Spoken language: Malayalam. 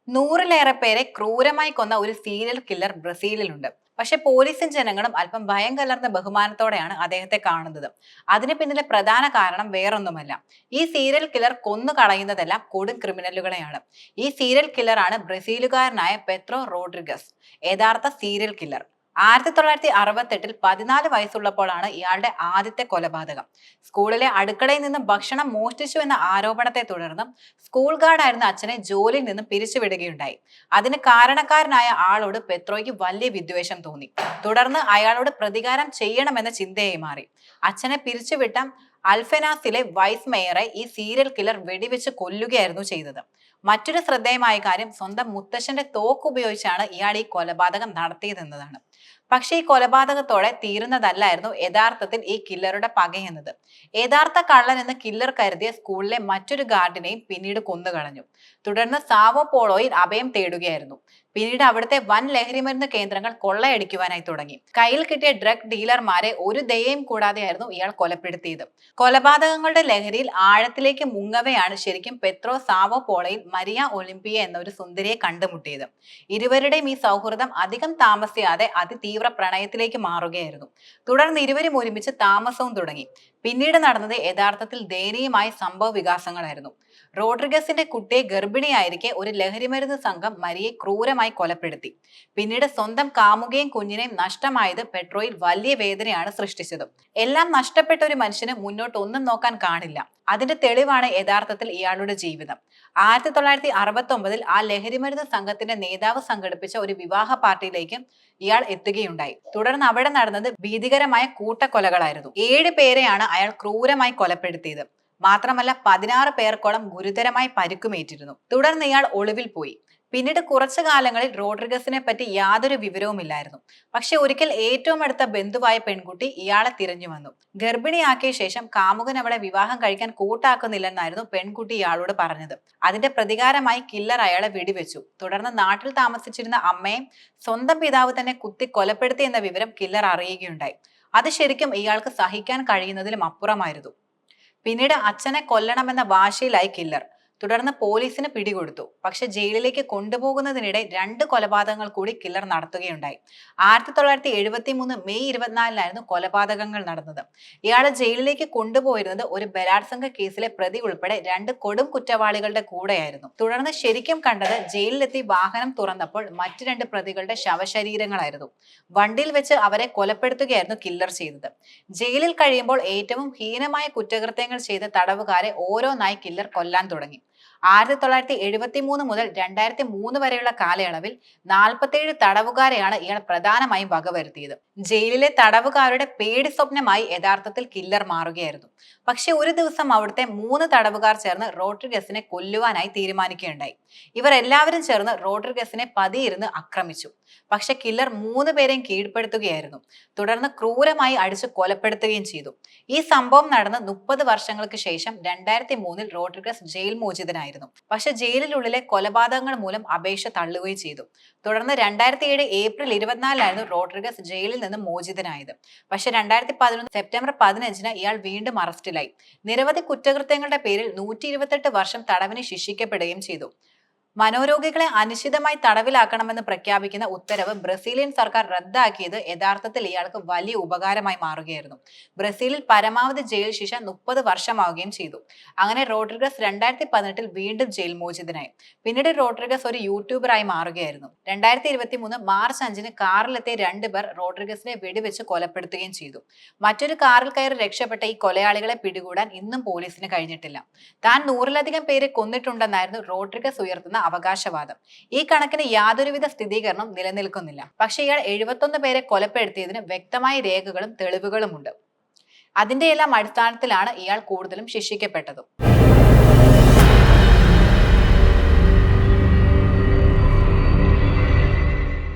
നൂറിലേറെ പേരെ ക്രൂരമായി കൊന്ന ഒരു സീരിയൽ കില്ലർ ബ്രസീലിലുണ്ട്. പക്ഷെ പോലീസും ജനങ്ങളും അല്പം ഭയം കലർന്ന ബഹുമാനത്തോടെയാണ് അദ്ദേഹത്തെ കാണുന്നത്. അതിന് പിന്നിലെ പ്രധാന കാരണം വേറൊന്നുമല്ല. ഈ സീരിയൽ കില്ലർ കൊന്നു കളയുന്നതെല്ലാം കൊടും ക്രിമിനലുകളെയാണ്. ഈ സീരിയൽ കില്ലറാണ് ബ്രസീലുകാരനായ പെത്രോ റോഡ്രിഗസ്, യഥാർത്ഥ സീരിയൽ കില്ലർ. 1968 14 വയസ്സുള്ളപ്പോഴാണ് ഇയാളുടെ ആദ്യത്തെ കൊലപാതകം. സ്കൂളിലെ അടുക്കളയിൽ നിന്നും ഭക്ഷണം മോഷ്ടിച്ചു എന്ന ആരോപണത്തെ തുടർന്ന് സ്കൂൾ ഗാർഡായിരുന്ന അച്ഛനെ ജോലിയിൽ നിന്നും പിരിച്ചുവിടുകയുണ്ടായി. അതിന് കാരണക്കാരനായ ആളോട് പെത്രോയ്ക്ക് വലിയ വിദ്വേഷം തോന്നി. തുടർന്ന് അയാളോട് പ്രതികാരം ചെയ്യണമെന്ന ചിന്തയായി മാറി. അച്ഛനെ പിരിച്ചുവിട്ട അൽഫെനാസിലെ വൈസ് മേയറെ ഈ സീരിയൽ കില്ലർ വെടിവെച്ച് കൊല്ലുകയായിരുന്നു ചെയ്തത്. മറ്റൊരു ശ്രദ്ധേയമായ കാര്യം, സ്വന്തം മുത്തശ്ശന്റെ തോക്ക് ഉപയോഗിച്ചാണ് ഇയാൾ ഈ കൊലപാതകം നടത്തിയതെന്നതാണ്. പക്ഷേ ഈ കൊലപാതകത്തോടെ തീരുന്നതല്ലായിരുന്നു യഥാർത്ഥത്തിൽ ഈ കില്ലറുടെ പകയെന്നത്. യഥാർത്ഥ കള്ളൻ എന്ന് കില്ലർ കരുതിയ സ്കൂളിലെ മറ്റൊരു ഗാർഡിനെയും പിന്നീട് കൊന്നുകളഞ്ഞു. തുടർന്ന് സാവോ പോളോയിൽ അഭയം തേടുകയായിരുന്നു. പിന്നീട് അവിടുത്തെ വൻ ലഹരിമരുന്ന് കേന്ദ്രങ്ങൾ കൊള്ളയടിക്കുവാനായി തുടങ്ങി. കയ്യിൽ കിട്ടിയ ഡ്രഗ് ഡീലർമാരെ ഒരു ദയയും കൂടാതെയായിരുന്നു ഇയാൾ കൊലപ്പെടുത്തിയത്. കൊലപാതകങ്ങളുടെ ലഹരിയിൽ ആഴത്തിലേക്ക് മുങ്ങവെയാണ് ശരിക്കും പെത്രോ സാവോ പോളോയിൽ മരിയ ഒളിമ്പിയ എന്ന ഒരു സുന്ദരിയെ കണ്ടുമുട്ടിയത്. ഇരുവരുടെയും ഈ സൗഹൃദം അധികം താമസിയാതെ അതിതീവ്ര പ്രണയത്തിലേക്ക് മാറുകയായിരുന്നു. തുടർന്ന് ഇരുവരും ഒരുമിച്ച് താമസവും തുടങ്ങി. പിന്നീട് നടന്നത് യഥാർത്ഥത്തിൽ ദയനീയമായ സംഭവ വികാസങ്ങളായിരുന്നു. റോഡ്രിഗസിന്റെ കുട്ടിയെ ഗർഭിണിയായിരിക്കെ ഒരു ലഹരിമരുന്ന് സംഘം മരിയെ ക്രൂരമായി കൊലപ്പെടുത്തി. പിന്നീട് സ്വന്തം കാമുകയും കുഞ്ഞിനെയും നഷ്ടമായത് പെട്രോയിൽ വലിയ വേദനയാണ് സൃഷ്ടിച്ചത്. എല്ലാം നഷ്ടപ്പെട്ട ഒരു മനുഷ്യന് മുന്നോട്ട് ഒന്നും നോക്കാൻ കാണില്ല. അതിന്റെ തെളിവാണ് യഥാർത്ഥത്തിൽ ഇയാളുടെ ജീവിതം. 1969 ആ ലഹരിമരുന്ന് സംഘത്തിന്റെ നേതാവ് സംഘടിപ്പിച്ച ഒരു വിവാഹ പാർട്ടിയിലേക്ക് ഇയാൾ എത്തുകയുണ്ടായി. തുടർന്ന് അവിടെ നടന്നത് ഭീതികരമായ കൂട്ടക്കൊലകളായിരുന്നു. 7 പേരെയാണ് അയാൾ ക്രൂരമായി കൊലപ്പെടുത്തിയത്. മാത്രമല്ല 16 പേർക്കോളം ഗുരുതരമായി പരിക്കുമേറ്റിരുന്നു. തുടർന്ന് ഇയാൾ ഒളിവിൽ പോയി. പിന്നീട് കുറച്ചു കാലങ്ങളിൽ റോഡ്രിഗസിനെ പറ്റി യാതൊരു വിവരവുമില്ലായിരുന്നു. പക്ഷെ ഒരിക്കൽ ഏറ്റവും അടുത്ത ബന്ധുവായ പെൺകുട്ടി ഇയാളെ തിരഞ്ഞു വന്നു. ഗർഭിണിയാക്കിയ ശേഷം കാമുകൻ അവളെ വിവാഹം കഴിക്കാൻ കൂട്ടാക്കുന്നില്ലെന്നായിരുന്നു പെൺകുട്ടി ഇയാളോട് പറഞ്ഞത്. അതിന്റെ പ്രതികാരമായി കില്ലർ അയാളെ വെടിവെച്ചു. തുടർന്ന് നാട്ടിൽ താമസിച്ചിരുന്ന അമ്മയെ സ്വന്തം പിതാവ് തന്നെ കുത്തി കൊലപ്പെടുത്തി എന്ന വിവരം കില്ലർ അറിയുകയുണ്ടായി. അത് ശരിക്കും ഇയാൾക്ക് സഹിക്കാൻ കഴിയുന്നതിലും അപ്പുറമായിരുന്നു. പിന്നീട് അച്ഛനെ കൊല്ലണമെന്ന വാശിയിലായി കില്ലർ. തുടർന്ന് പോലീസിന് പിടികൊടുത്തു. പക്ഷെ ജയിലിലേക്ക് കൊണ്ടുപോകുന്നതിനിടെ 2 കൊലപാതകങ്ങൾ കൂടി കില്ലർ നടത്തുകയുണ്ടായി. 1973 മെയ് 24-നായിരുന്നു കൊലപാതകങ്ങൾ നടന്നത്. ഇയാളെ ജയിലിലേക്ക് കൊണ്ടുപോയിരുന്നത് ഒരു ബലാത്സംഗ കേസിലെ പ്രതി ഉൾപ്പെടെ 2 കൊടും കുറ്റവാളികളുടെ കൂടെയായിരുന്നു. തുടർന്ന് ശരിക്കും കണ്ടത് ജയിലിലെത്തി വാഹനം തുറന്നപ്പോൾ മറ്റ് 2 പ്രതികളുടെ ശവശരീരങ്ങളായിരുന്നു. വണ്ടിയിൽ വെച്ച് അവരെ കൊലപ്പെടുത്തുകയായിരുന്നു കില്ലർ ചെയ്തത്. ജയിലിൽ കഴിയുമ്പോൾ ഏറ്റവും ഹീനമായ കുറ്റകൃത്യങ്ങൾ ചെയ്ത തടവുകാരെ ഓരോന്നായി കില്ലർ കൊല്ലാൻ തുടങ്ങി. 1973 മുതൽ 2003 വരെയുള്ള കാലയളവിൽ 47 തടവുകാരെയാണ് ഇയാൾ പ്രധാനമായും വകവരുത്തിയത്. ജയിലിലെ തടവുകാരുടെ പേടി സ്വപ്നമായി യഥാർത്ഥത്തിൽ കില്ലർ മാറുകയായിരുന്നു. പക്ഷെ ഒരു ദിവസം അവിടുത്തെ 3 തടവുകാർ ചേർന്ന് റോഡ്രിഗസിനെ കൊല്ലുവാനായി തീരുമാനിക്കുകയുണ്ടായി. ഇവർ എല്ലാവരും ചേർന്ന് റോഡ്രിഗസിനെ പതിയിരുന്ന് ആക്രമിച്ചു. പക്ഷെ കില്ലർ 3 പേരെയും കീഴ്പ്പെടുത്തുകയായിരുന്നു. തുടർന്ന് ക്രൂരമായി അടിച്ചു കൊലപ്പെടുത്തുകയും ചെയ്തു. ഈ സംഭവം നടന്ന് 30 വർഷങ്ങൾക്ക് ശേഷം 2003-ൽ റോഡ്രിഗസ് ജയിൽ മോചിതനായിരുന്നു. പക്ഷെ ജയിലിനുള്ളിലെ കൊലപാതകങ്ങൾ മൂലം അപേക്ഷ തള്ളുകയും ചെയ്തു. തുടർന്ന് 2007 ഏപ്രിൽ 24-നായിരുന്നു റോഡ്രിഗസ് ജയിലിൽ നിന്ന് മോചിതനായത്. പക്ഷെ 2011 സെപ്റ്റംബർ 15-ന് ഇയാൾ വീണ്ടും അറസ്റ്റിലായി. നിരവധി കുറ്റകൃത്യങ്ങളുടെ പേരിൽ 128 വർഷം തടവിന് ശിക്ഷിക്കപ്പെടുകയും ചെയ്തു. മനോരോഗികളെ അനിശ്ചിതമായി തടവിലാക്കണമെന്ന് പ്രഖ്യാപിക്കുന്ന ഉത്തരവ് ബ്രസീലിയൻ സർക്കാർ റദ്ദാക്കിയത് യഥാർത്ഥത്തിൽ ഇയാൾക്ക് വലിയ ഉപകാരമായി മാറുകയായിരുന്നു. ബ്രസീലിൽ പരമാവധി ജയിൽ ശിക്ഷ 30 വർഷമാവുകയും ചെയ്തു. അങ്ങനെ റോഡ്രിഗസ് 2018-ൽ വീണ്ടും ജയിൽ മോചിതനായി. പിന്നീട് റോഡ്രിഗസ് ഒരു യൂട്യൂബറായി മാറുകയായിരുന്നു. 2023 മാർച്ച് 5-ന് കാറിലെത്തിയ 2 പേർ റോഡ്രിഗസിനെ വെടിവെച്ച് കൊലപ്പെടുത്തുകയും ചെയ്തു. മറ്റൊരു കാറിൽ കയറി രക്ഷപ്പെട്ട ഈ കൊലയാളികളെ പിടികൂടാൻ ഇന്നും പോലീസിന് കഴിഞ്ഞിട്ടില്ല. താൻ 100-ലധികം പേരെ കൊന്നിട്ടുണ്ടെന്നായിരുന്നു റോഡ്രിഗസ് ഉയർത്തുന്ന അവകാശവാദം. ഈ കണക്കിന് യാതൊരുവിധ സ്ഥിരീകരണവും നിലനിൽക്കുന്നില്ല. പക്ഷേ ഇയാൾ 71 പേരെ കൊലപ്പെടുത്തിയതിന് വ്യക്തമായ രേഖകളും തെളിവുകളുമുണ്ട്. അതിന്റെ എല്ലാം അടിസ്ഥാനത്തിലാണ് ഇയാൾ കൂടുതലും ശിക്ഷിക്കപ്പെട്ടതും.